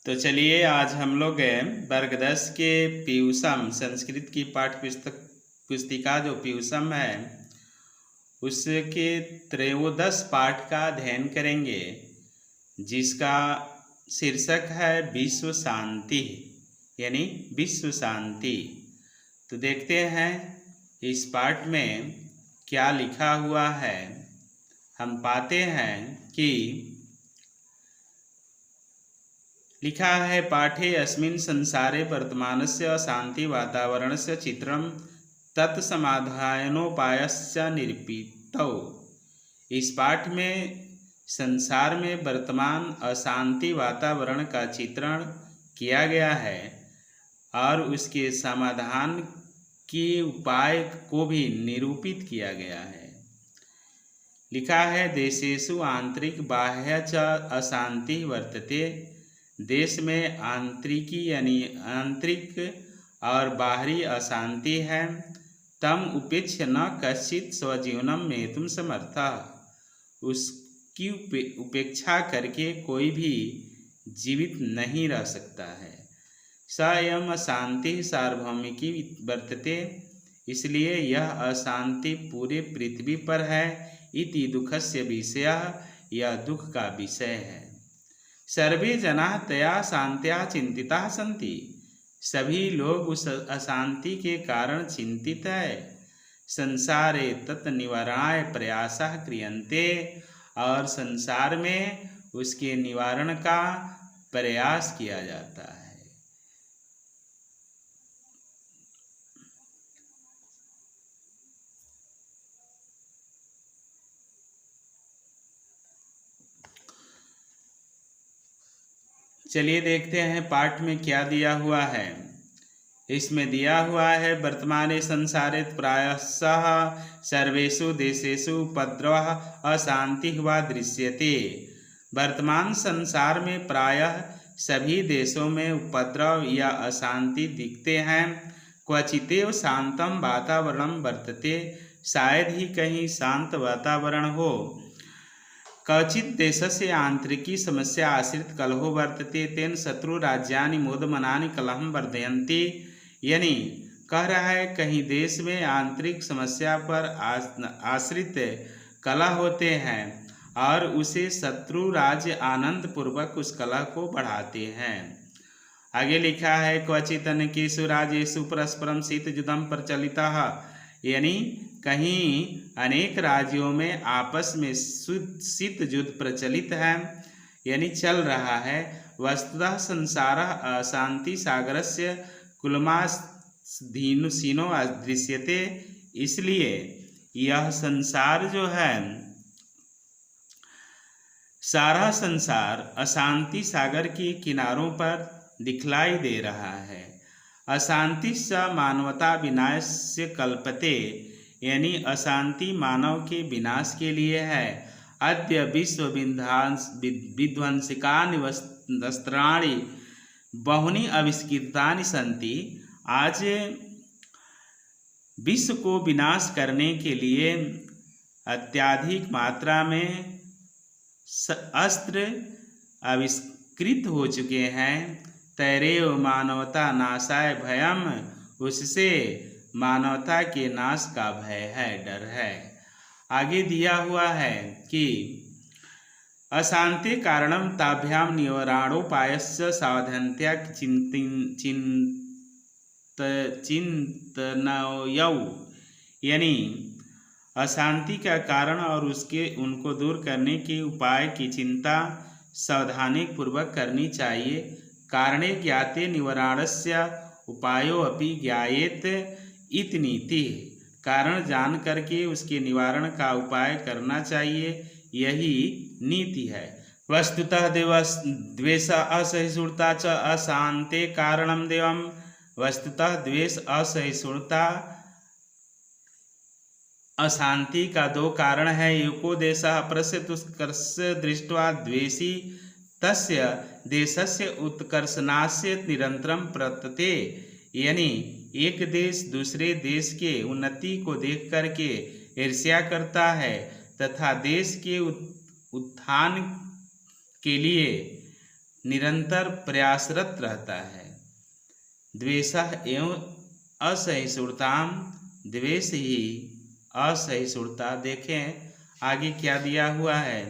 तो चलिए आज हम लोग वर्ग 10 के पीयूषम संस्कृत की पुस्तिका जो पीयूषम है उसके त्रयोदश पाठ का अध्ययन करेंगे, जिसका शीर्षक है विश्व शांति, यानी विश्व शांति। तो देखते हैं इस पाठ में क्या लिखा हुआ है। हम पाते हैं कि लिखा है पाठे अस्मिन् संसारे वर्तमानस्य अशांति वातावरणस्य चित्रं तत्समाधानोपायश्च निरूपितौ। इस पाठ में संसार में वर्तमान अशांति वातावरण का चित्रण किया गया है और उसके समाधान के उपाय को भी निरूपित किया गया है। लिखा है देशेषु आंतरिक बाह्य च अशांति वर्तते। देश में आंतरिकी यानी आंतरिक और बाहरी अशांति है। तम उपेक्ष्य न कश्चित स्वजीवनम मेतुम समर्थः। उसकी उपेक्षा करके कोई भी जीवित नहीं रह सकता है। स्वयं अशांति सार्वभौमिकी वर्तते, इसलिए यह अशांति पूरे पृथ्वी पर है। इति दुखस्य विषयः, यह दुख का विषय है। सर्वे जनाः तया शांत्या चिंतिताः सन्ति, सभी लोग उस अशांति के कारण चिंतित है। संसारे तत् निवारणाय प्रयासः क्रियन्ते, और संसार में उसके निवारण का प्रयास किया जाता है। चलिए देखते हैं पाठ में क्या दिया हुआ है। इसमें दिया हुआ है वर्तमाने संसारे प्रायशः सर्वेषु देशेषु उपद्रवः अशांति वा दृश्यते। वर्तमान संसार में प्रायः सभी देशों में उपद्रव या अशांति दिखते हैं। क्वचितेव शांतम वातावरणम वर्तते, शायद ही कहीं शांत वातावरण हो। कचित देशस्य आंतरिकी समस्या आश्रित कलहो वर्तते, तेन शत्रु राज्यानि मोदमनानि कलहं वर्धयन्ति। यानी कह रहा है कहीं देश में आंतरिक समस्या पर आश्रित कलह होते हैं और उसे शत्रु राज्य आनंद पूर्वक उस कलह को बढ़ाते हैं। आगे लिखा है क्वचित अनेकेषु राज्येषु परस्परम शीतयुद्धं प्रचलितः, यानी कहीं अनेक राज्यों में आपस में शीत युद्ध प्रचलित है, यानी चल रहा है। वस्तुतः संसारः अशांति सागरस्य कुलमासीनो दृश्यते, इसलिए यह संसार जो है सारा संसार अशांति सागर के किनारों पर दिखलाई दे रहा है। अशांति स मानवता विनाश कल्पते, यानी अशांति मानव के विनाश के लिए है। अद्य विश्व विध्वंसिकानि वस्त्राणि बहुनि आविष्कृतानि सन्ति। आज विश्व को विनाश करने के लिए अत्यधिक मात्रा में अस्त्र आविष्कृत हो चुके हैं। तैरेव मानवता नाशाय भयम, उससे मानवता के नाश का भय है, डर है। आगे दिया हुआ है कि अशांति कारणम ताभ्याम निवारणोपायस्य सावधानतया चिंतनयौ, यानी अशांति का कारण और उनको दूर करने के उपाय की चिंता सावधानी पूर्वक करनी चाहिए। कारणे ज्ञाते निवारणस्य उपायो अपि ज्ञायेत इति नीति, कारण जान करके उसके निवारण का उपाय करना चाहिए, यही नीति है। वस्तुतः द्वेष असहिष्णुता च अशांते कारणम देवम। वस्तुतः द्वेष असहिष्णुता अशांति का दो कारण है। एको देशः अपरस्य दुष्कर्षं दृष्ट्वा द्वेषी तस्य देशस्य उत्कर्षणास्य निरंतरम प्रवर्तते, यानी एक देश दूसरे देश के उन्नति को देख करके ईर्ष्या करता है तथा देश के उत्थान के लिए निरंतर प्रयासरत रहता है। द्वेषः एवं असहिष्णुताम, द्वेष ही असहिष्णुता। देखें आगे क्या दिया हुआ है,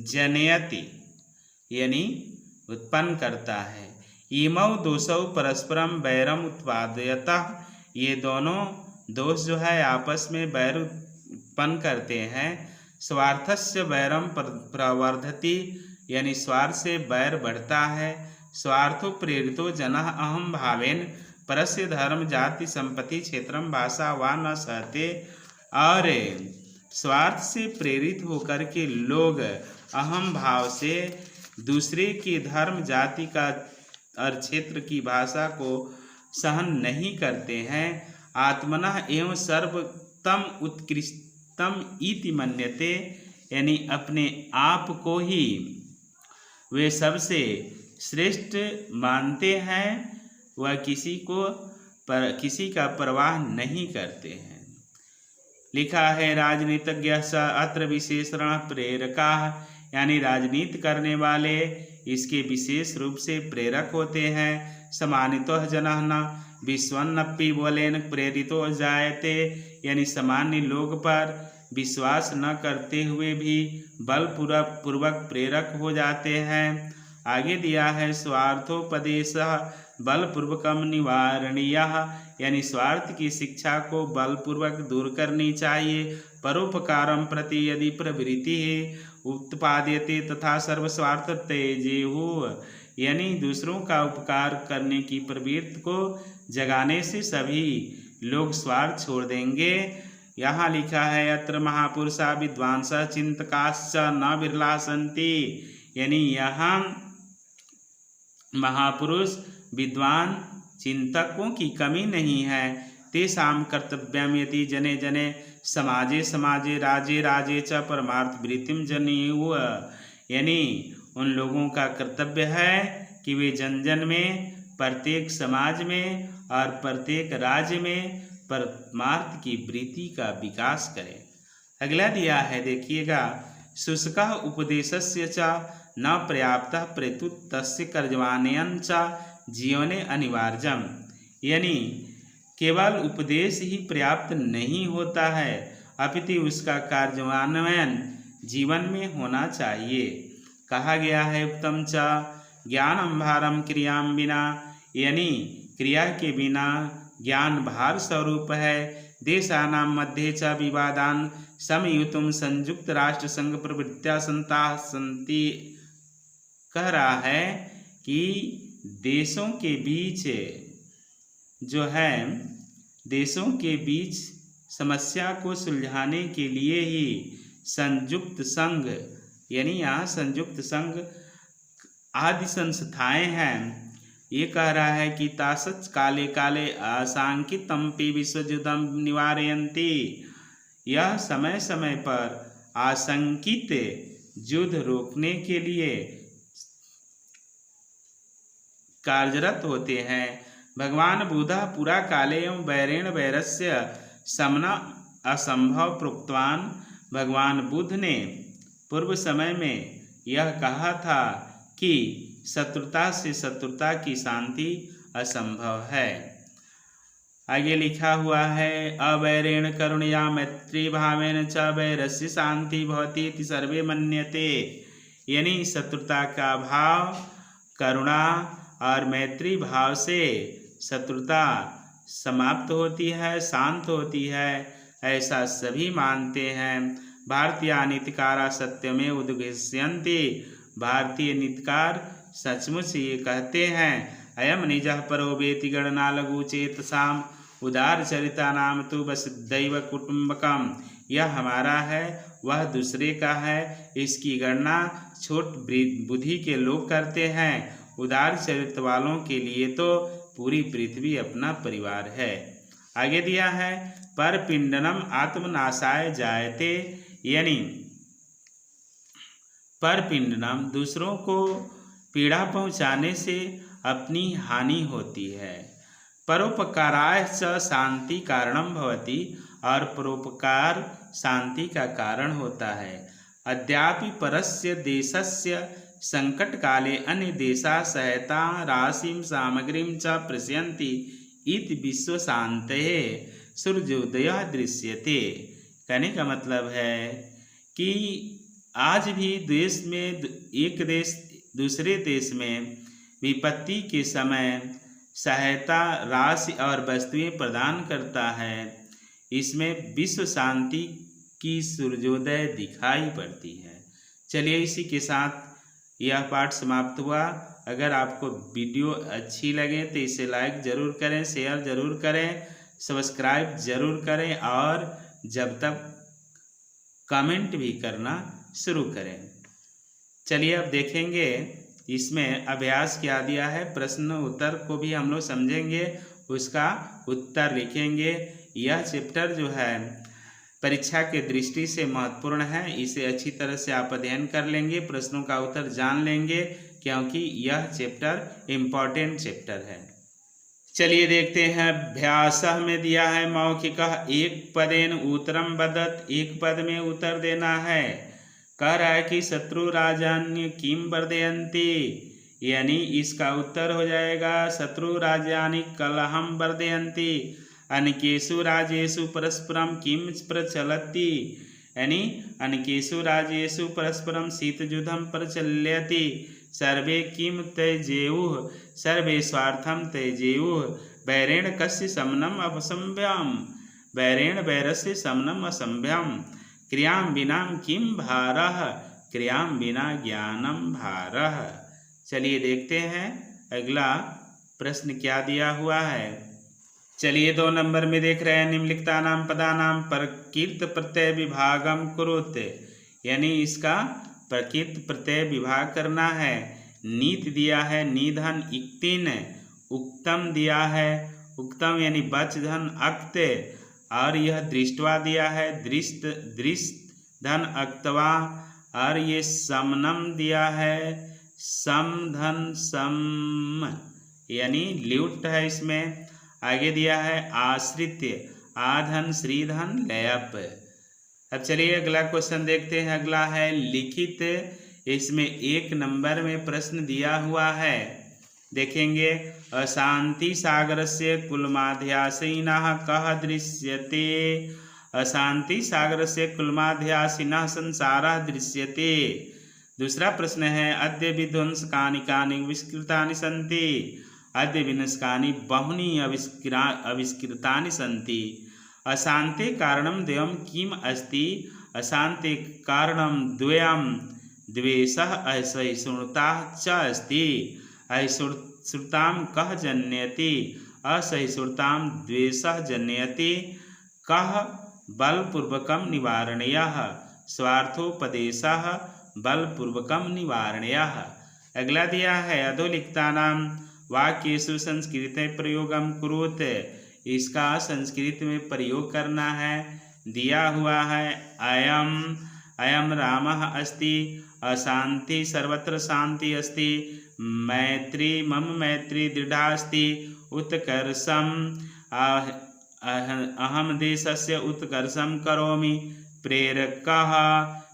जनयति यानी उत्पन्न करता है। इमौ दोषौ परस्परम वैरम उत्पादयतः, ये दोनों दोष जो है आपस में वैर उत्पन्न करते हैं। स्वार्थस्य वैरम प्रवर्धति, यानी स्वार्थ से वैर बढ़ता है। स्वार्थो प्रेरितो जनः अहम भावेन परस्य धर्म जाति संपत्ति क्षेत्रम भाषा वा न सहते, और स्वार्थ से प्रेरित होकर के लोग अहम भाव से दूसरे के धर्म जाति का और क्षेत्र की भाषा को सहन नहीं करते हैं। आत्मनः एवं सर्वोत्तम उत्कृष्टम इति मन्यते, यानी अपने आप को ही वे सबसे श्रेष्ठ मानते हैं, वह किसी का परवाह नहीं करते हैं। लिखा है राजनीतिज्ञ स अत्र विशेषण प्रेरका, यानी राजनीति करने वाले इसके विशेष रूप से प्रेरक होते हैं। समानितो जनः न विश्वन्नपि बलेन प्रेरितो जायते, यानी सामान्य लोग पर विश्वास न करते हुए भी बलपूर्वक प्रेरक हो जाते हैं। आगे दिया है स्वार्थोपदेशः बलपूर्वकम निवारणीयः, यानी स्वार्थ की शिक्षा को बलपूर्वक दूर करनी चाहिए। परोपकारम प्रति यदि प्रवृत्ति उत्पाद्यते तथा सर्वस्वार्थ त्यजेयुः, यानी दूसरों का उपकार करने की प्रवृत्ति को जगाने से सभी लोग स्वार्थ छोड़ देंगे। यहाँ लिखा है अत्र महापुरुषा विद्वांसः चिंतकाश्च न विरला सन्ति, यानी यहाँ महापुरुष विद्वान चिंतकों की कमी नहीं है। तेषां कर्तव्यम यदि जने जने समाजे समाजे राजे राजे च परमार्थ वृत्तिम जनेयुः, यानी उन लोगों का कर्तव्य है कि वे जन जन में, प्रत्येक समाज में और प्रत्येक राज्य में परमार्थ की वृत्ति का विकास करें। अगला दिया है देखिएगा, शुष्कः उपदेशस्य च न पर्याप्तः प्रत्युत तस्य कर्तव्यान्यं च जीवने अनिवार्यम्, यानी केवल उपदेश ही पर्याप्त नहीं होता है, अपितु उसका कार्यान्वयन जीवन में होना चाहिए। कहा गया है उत्तम च ज्ञानम भारम क्रियाम बिना, यानी क्रिया के बिना ज्ञान भार स्वरूप है। देशानां मध्ये च विवादान समयुतुम संयुक्त राष्ट्र संघ प्रवृत्तियां संताः सन्ति, कह रहा है कि देशों के बीच जो है, देशों के बीच समस्या को सुलझाने के लिए ही संयुक्त संघ, यानी यहाँ संयुक्त संघ आदि संस्थाएं हैं। ये कह रहा है कि तासच काले काले आशंकितमपि विश्वयुद्धं निवारयन्ति, यह समय समय पर आशंकित युद्ध रोकने के लिए कार्यरत होते हैं। भगवान बुद्धः पुरा काले एवं वैरेण वैरस्य शमना असंभव प्रोक्तवान, भगवान बुद्ध ने पूर्व समय में यह कहा था कि शत्रुता से शत्रुता की शांति असंभव है। आगे लिखा हुआ है अवैरेण करुणया मैत्री भावेन च वैरस्य शांति भवति इति सर्वे मन्यते, यानी शत्रुता का भाव, करुणा और मैत्री भाव से शत्रुता समाप्त होती है, शांत होती है, ऐसा सभी मानते हैं। भारतीय नीतिकारा सत्यमेव उद्घोषयन्ति, भारतीय नीतिकार सचमुच ये कहते हैं अयम निजः परो वेति गणना लघु चेतसाम उदार चरिता नाम तो वसुदैव कुटुंबकम, यह हमारा है वह दूसरे का है, इसकी गणना छोट बुद्धि के लोग करते हैं। उदार चरित्र वालों के लिए तो पूरी पृथ्वी अपना परिवार है। आगे दिया है पर पिंडनम आत्मनाशाय जायते, यानी पर पिंडनम दूसरों को पीड़ा पहुँचाने से अपनी हानि होती है। परोपकाराय च शांति कारणम भवति, और परोपकार शांति का कारण होता है। अद्यापि परस्य देशस्य संकट काले अन्य देशा सहायता राशिं सामग्रीं च प्रेषयन्ति इति विश्व शांतये सूर्योदय दृश्यते। कहने का मतलब है कि आज भी देश में एक देश दूसरे देश में विपत्ति के समय सहायता राशि और वस्तुएं प्रदान करता है। इसमें विश्व शांति की सूर्योदय दिखाई पड़ती है। चलिए इसी के साथ यह पाठ समाप्त हुआ। अगर आपको वीडियो अच्छी लगे तो इसे लाइक ज़रूर करें, शेयर ज़रूर करें, सब्सक्राइब ज़रूर करें और जब तक कमेंट भी करना शुरू करें। चलिए अब देखेंगे इसमें अभ्यास क्या दिया है। प्रश्न उत्तर को भी हम लोग समझेंगे, उसका उत्तर लिखेंगे। यह चैप्टर जो है परीक्षा के दृष्टि से महत्वपूर्ण है। इसे अच्छी तरह से आप अध्ययन कर लेंगे, प्रश्नों का उत्तर जान लेंगे, क्योंकि यह चैप्टर इम्पॉर्टेंट चैप्टर है। चलिए देखते हैं। अभ्यास में दिया है मौखिक एक पदेन उत्तरम वदत, एक पद में उत्तर देना है। कह रहा है कि शत्रु राजान्य किम वर्धयन्ति, यानी इसका उत्तर हो जाएगा शत्रु राजानि कलहम वर्धयन्ति। अनेकेषु राज्येषु परस्परम किम प्रचलति, यानी अनेकेषु राज्येषु परस्परम शीतयुद्धम प्रचल्यति। सर्वे किम त्यजेयुः, सर्वे स्वार्थम त्यजेयुः। वैरेण कस्य शमनम असंभ्यम, वैरेण वैरस्य शमनम असंभ्यम। क्रियां विना किम भारः, क्रियां बिना ज्ञानम भारः। चलिए देखते हैं अगला प्रश्न क्या दिया हुआ है। चलिए 2 नंबर में देख रहे हैं। निम्नलिखितानां पदानां प्रकृत प्रत्यय विभागम कुरुते, यानी इसका प्रकृत प्रत्यय विभाग करना है। नीत दिया है निधन इक्तिन, उक्तम दिया है उक्तम यानी बच धन अक्त, और यह दृष्टवा दिया है दृष्ट दृष्ट धन अक्तवा, और ये समनम दिया है सम धन सम, यानी ल्यूट है इसमें। आगे दिया है आश्रित्य आधन श्रीधन लयप। अब चलिए अगला क्वेश्चन देखते हैं। अगला है लिखित, इसमें 1 नंबर में प्रश्न दिया हुआ है। देखेंगे। अशांति सागर से कुलमाध्यासिनः कः दृश्यते, अशांति सागर से कुलमाध्यासिनः संसारः दृश्यते। दूसरा प्रश्न है अद्य विध्वंसकानि कानि आविष्कृतानि सन्ति, अद्य विनाशकानि बहूनि आविष्कृतानि सन्ति। अशांते कारणं द्वयं किम अस्ति, अशांते कारणं द्वयं द्वेषः असहिष्णुता च अस्ति। असहिष्णुतां कः जनयति, असहिष्णुतां द्वेषः जनयति। कः बलपूर्वकं निवारणीयः, स्वार्थोपदेशः बलपूर्वकं निवारणीयः। अगला दिया है अधोलिखितानां वाक्येषु संस्कृत प्रयोगम कुरुत, इसका संस्कृत में प्रयोग करना है। दिया हुआ है अयम अयम रामः अस्ति, अशांति सर्वत्र शांति अस्ति। मैत्री मम मैत्री दृढ़ा अस्ति। उत्कर्षम अहम देशस्य उत्कर्षम करोमि। प्रेरकः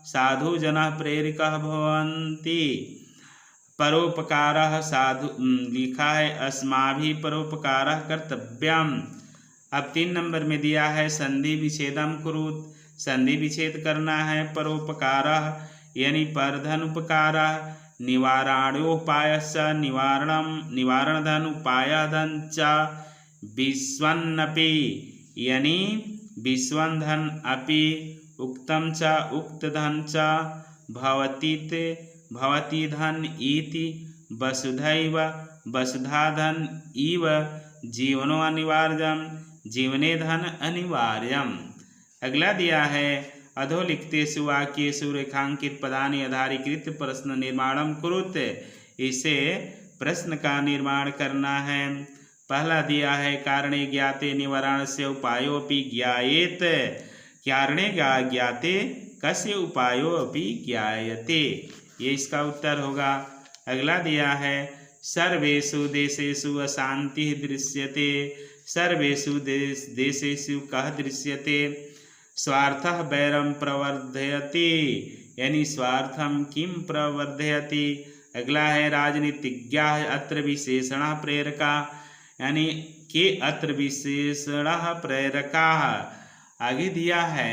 साधुजनः प्रेरकः भवन्ति। परोपकारः साधु लिखा है अस्माभिः परोपकारः कर्तव्यम्। अब 3 नंबर में दिया है संधि विच्छेदम कुरुत, संधि विच्छेद करना है। परोपकारः यानी परधन उपकारः, निवारणोपायश्च निवारण धन उपाय धन च। विश्वन्नपि यानी विश्वं धन अपि, उक्तम च उक्त धन च। भवतीत भवती धन इति, वसुधैव वसुधा धन इव। जीवनो अनिवार्यम जीवने धन अनिवार्यम। अगला दिया है अधोलिखितेषु वाक्येषु रेखांकित पदानि आधारीकृत प्रश्न निर्माणम कुरुत, इसे प्रश्न का निर्माण करना है। पहला दिया है कारणे ज्ञाते निवारणस्य उपायोऽपि ज्ञायेत, कारणे ज्ञाते कस्य उपायोऽपि ज्ञायते, ये इसका उत्तर होगा। अगला दिया है सर्वेषु देशेषु अशांति दृश्यते, सर्वेषु देशेषु कः दृश्यते। स्वार्थः वैरं प्रवर्धयति, यानी स्वार्थम किम प्रवर्धयति। अगला है राजनीतिज्ञा अत्र विशेषण प्रेरका, यानी कि अत्र विशेषण प्रेरका। आगे दिया है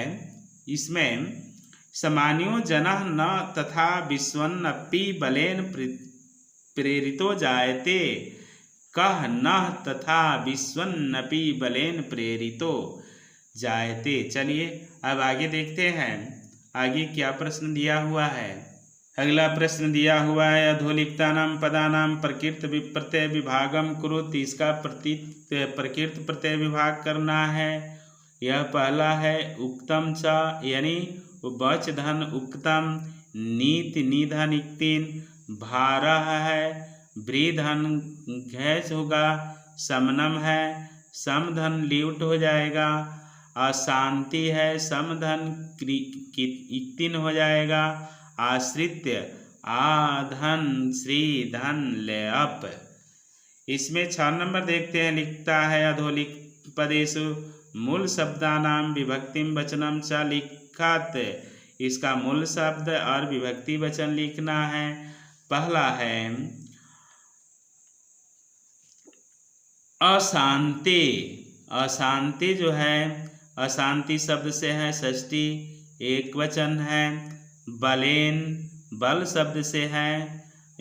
इसमें सामान्यो जनः न तथा विश्वन्नपि बलेन प्रेरितो जायते, कह न तथा विश्वन्नपि बलेन प्रेरितो जायते। चलिए अब आगे देखते हैं आगे क्या प्रश्न दिया हुआ है। अगला प्रश्न दिया हुआ है अधोलिखितानां पदानां प्रकृत प्रत्यय विभागम कुरुत। इसका प्रकृत प्रत्यय विभाग करना है। यह पहला है उक्तम च, यानी वच धन उक्तम, नीत निधन इक्तिन, भारह है, वृधन घैस होगा, समनम है, समधन ल्यूट हो जाएगा, अशांति है, समधन इक्तिन हो जाएगा, आश्रित्य आधन श्री धन लेअप। इसमें 6 नंबर देखते हैं, लिखता है अधोलिख पदेषु मूल शब्दानां विभक्तिम वचनम च लिखत। इसका मूल शब्द और विभक्ति वचन लिखना है। पहला है अशांति। अशांति जो है अशांति शब्द से है षष्ठी, एक वचन है। बलेन बल शब्द से है,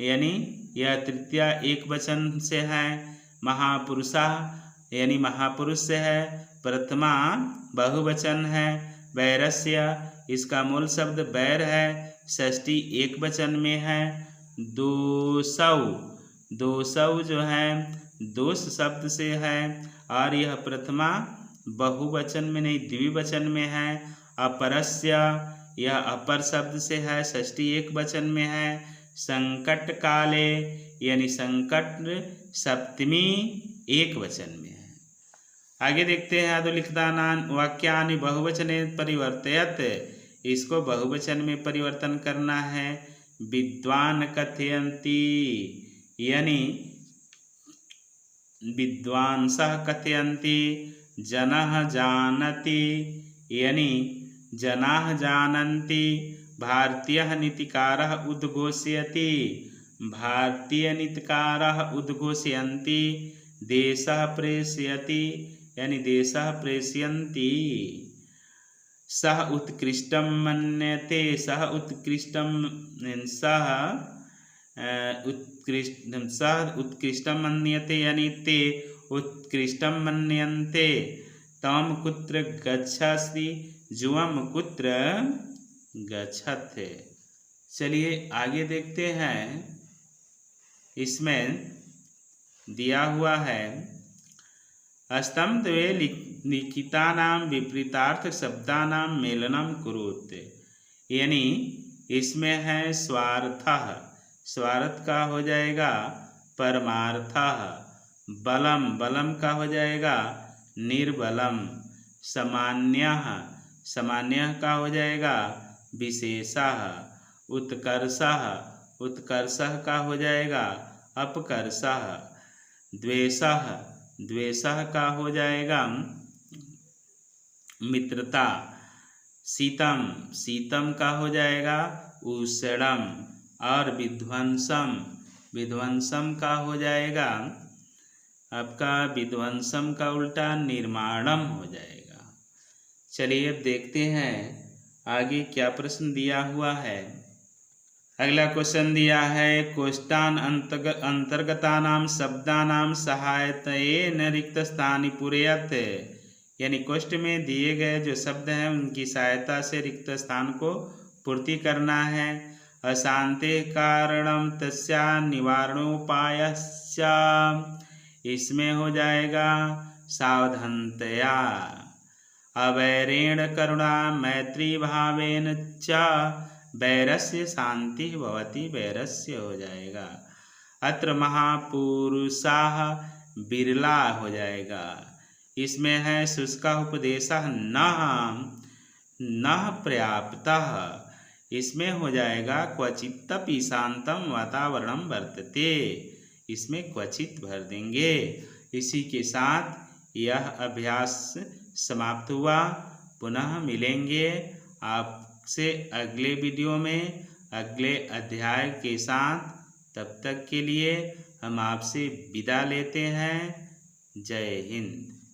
यानी यह तृतीया एक वचन से है। महापुरुषा यानी महापुरुष से है, प्रथमा बहुवचन है। वैरस्य इसका मूल शब्द वैर है, षष्ठी एक वचन में है। दोषौ, दोषौ जो है दोष शब्द से है और यह प्रथमा बहुवचन में नहीं द्विवचन में है। अपरस्य यह अपर शब्द से है, षष्ठी एक वचन में है। संकट काले यानी संकट सप्तमी एक वचन में है। आगे देखते हैं अधोलिखितानां वाक्यानि बहुवचने परिवर्तयत। इसको बहुवचन में परिवर्तन करना है। विद्वान कथयन्ति यानी विद्वांसः कथयन्ति, जनः जानति यानी जनाः जानन्ति, भारतीयः नीतिकारः उद्घोषयति, भारतीय नीतिकारः उद्घोषयन्ति, देशः प्रेषयति यानी देशः प्रेषयन्ति। सः उत्कृष्टं मन्यते, सः उत्कृष्टं उत्कृष्टं मन्यते यानी ते उत्कृष्टं मन्यन्ते। तम कुत्र गच्छसि, जुवम कुत्र गच्छथ। चलिए आगे देखते हैं। इसमें दिया हुआ है स्तंभद्वये लिखितानां विपरीतार्थ शब्दानां मेलनम कुरुत, यानी इसमें है स्वार्थः, स्वार्थ का हो जाएगा परमार्थः। बलम, बलम का हो जाएगा निर्बलम। सामान्यः, सामान्यः का हो जाएगा विशेषः। उत्कर्षः, उत्कर्षः का हो जाएगा अपकर्षः। द्वेषः, द्वेषः का हो जाएगा मित्रता। शीतम, शीतम का हो जाएगा उष्णम। और विध्वंसम, विध्वंसम का हो जाएगा आपका विध्वंसम का उल्टा निर्माणम हो जाएगा। चलिए अब देखते हैं आगे क्या प्रश्न दिया हुआ है। अगला क्वेश्चन दिया है कोष्ठान अंतर्गतानां शब्दानां सहायतेन रिक्त स्थानि पूरयत, यानी कोष्ठ में दिए गए जो शब्द हैं उनकी सहायता से रिक्त स्थान को पूर्ति करना है। अशांति कारणम तस्या निवारणोपायश्च, इसमें हो जाएगा सावधानतया। अवैरेण करुणा मैत्री भावेन च वैरस्य शांति भवति, वैरस्य हो जाएगा। अत्र महापुरुषाः बिरला हो जाएगा। इसमें है शुष्का उपदेशः न पर्याप्तः, इसमें हो जाएगा क्वचित्तपि शांतम वातावरणम वर्तते, इसमें क्वचित भर देंगे। इसी के साथ यह अभ्यास समाप्त हुआ। पुनः मिलेंगे आपसे अगले वीडियो में अगले अध्याय के साथ। तब तक के लिए हम आपसे विदा लेते हैं। जय हिंद।